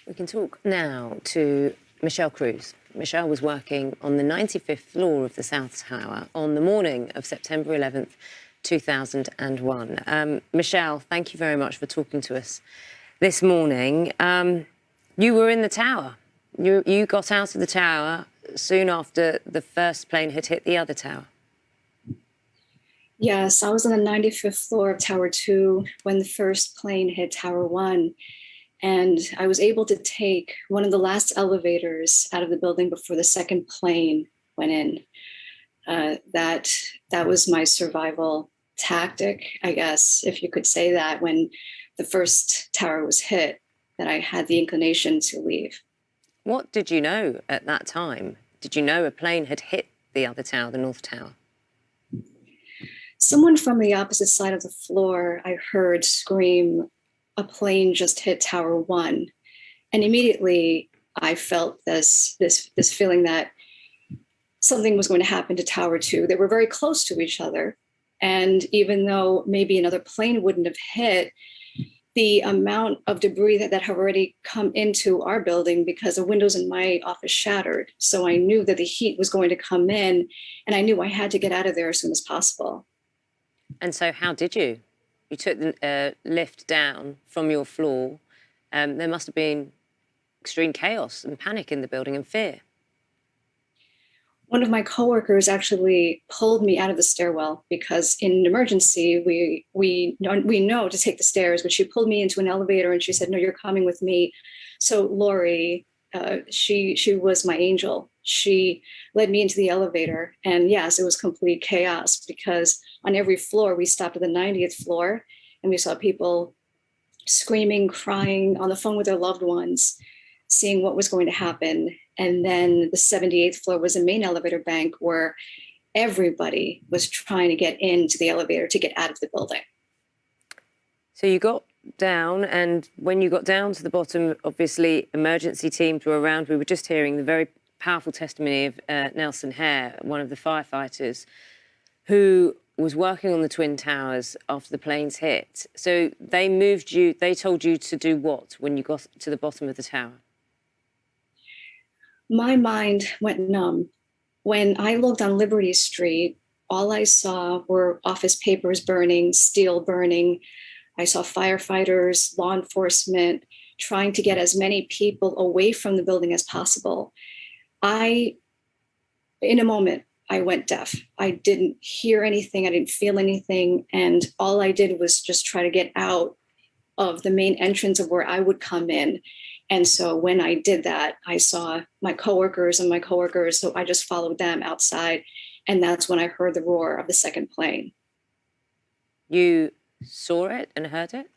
We can talk now to Michelle Cruz. Michelle was working on the 95th floor of the South Tower on the morning of September 11th, 2001. Michelle, thank you very much for talking to us this morning. You were in the tower. You got out of the tower soon after the first plane had hit the other tower. Yes, I was on the 95th floor of Tower 2 when the first plane hit Tower 1. And I was able to take one of the last elevators out of the building before the second plane went in. That was my survival tactic, I guess, if you could say that, when the first tower was hit, that I had the inclination to leave. What did you know at that time? Did you know a plane had hit the other tower, the North Tower? Someone from the opposite side of the floor, I heard scream, "A plane just hit Tower 1." And immediately I felt this feeling that something was going to happen to Tower 2. They were very close to each other. And even though maybe another plane wouldn't have hit, the amount of debris that had already come into our building, because the windows in my office shattered. So I knew that the heat was going to come in, and I knew I had to get out of there as soon as possible. And so how did you? You took the lift down from your floor. There must have been extreme chaos and panic in the building and fear. One of my coworkers actually pulled me out of the stairwell because in an emergency, we know to take the stairs, but she pulled me into an elevator and she said, "No, you're coming with me." So Lori, she was my angel. She led me into the elevator, and yes, it was complete chaos because on every floor, we stopped at the 90th floor and we saw people screaming, crying, on the phone with their loved ones, seeing what was going to happen. And then the 78th floor was a main elevator bank where everybody was trying to get into the elevator to get out of the building. So you got down, and when you got down to the bottom, obviously emergency teams were around. We were just hearing the very powerful testimony of Nelson Hare, one of the firefighters who was working on the Twin Towers after the planes hit. So they moved you, they told you to do what when you got to the bottom of the tower? My mind went numb. When I looked on Liberty Street, all I saw were office papers burning, steel burning. I saw firefighters, law enforcement, trying to get as many people away from the building as possible. In a moment, I went deaf. I didn't hear anything. I didn't feel anything. And all I did was just try to get out of the main entrance of where I would come in. And so when I did that, I saw my coworkers, so I just followed them outside. And that's when I heard the roar of the second plane. You saw it and heard it?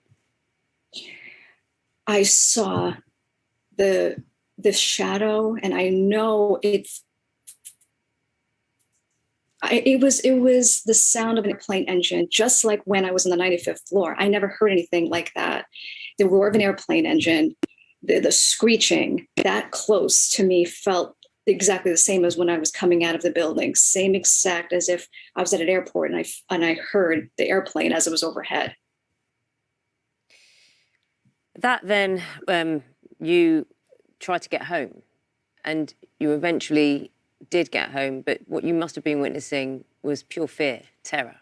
I saw the shadow, and I know it was the sound of a plane engine, just like when I was on the 95th floor. I never heard anything like that. The roar of an airplane engine, the screeching, that close to me felt exactly the same as when I was coming out of the building, same exact as if I was at an airport and I heard the airplane as it was overhead. That then, you tried to get home, and you eventually did get home, but what you must have been witnessing was pure fear, terror.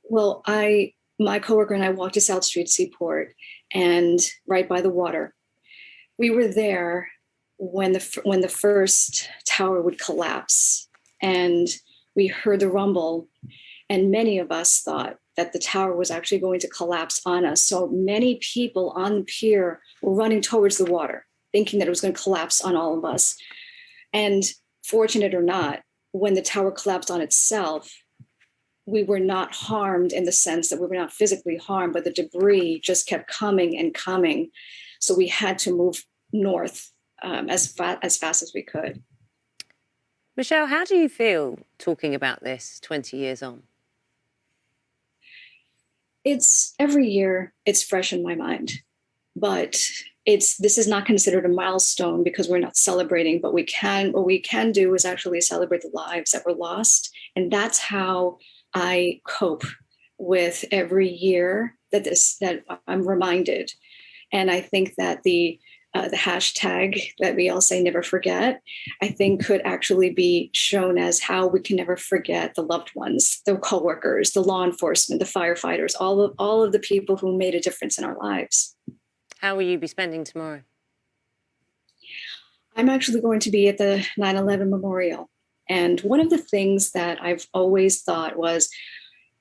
Well, my coworker and I walked to South Street Seaport, and right by the water. We were there when the first tower would collapse, and we heard the rumble, and many of us thought that the tower was actually going to collapse on us. So many people on the pier were running towards the water, thinking that it was going to collapse on all of us. And fortunate or not, when the tower collapsed on itself, we were not harmed in the sense that we were not physically harmed, but the debris just kept coming and coming. So we had to move north as fast as we could. Michelle, how do you feel talking about this 20 years on? It's every year it's fresh in my mind, but this is not considered a milestone because we're not celebrating, but what we can do is actually celebrate the lives that were lost. And that's how I cope with every year that I'm reminded And I think that the hashtag that we all say never forget, I think could actually be shown as how we can never forget the loved ones, the coworkers, the law enforcement, the firefighters, all of the people who made a difference in our lives. How will you be spending tomorrow? I'm actually going to be at the 9/11 memorial. And one of the things that I've always thought was,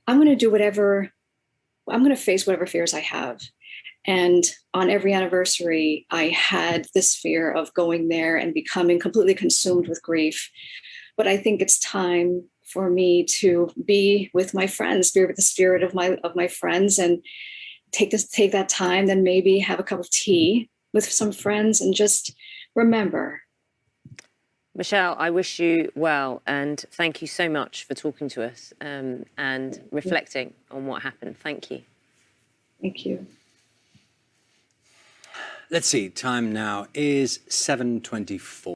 I'm going to face whatever fears I have. And on every anniversary, I had this fear of going there and becoming completely consumed with grief. But I think it's time for me to be with my friends, be with the spirit of my friends, and take that time, then maybe have a cup of tea with some friends and just remember. Michelle, I wish you well, and thank you so much for talking to us and reflecting on what happened. Thank you. Thank you. Let's see, time now is 7:24.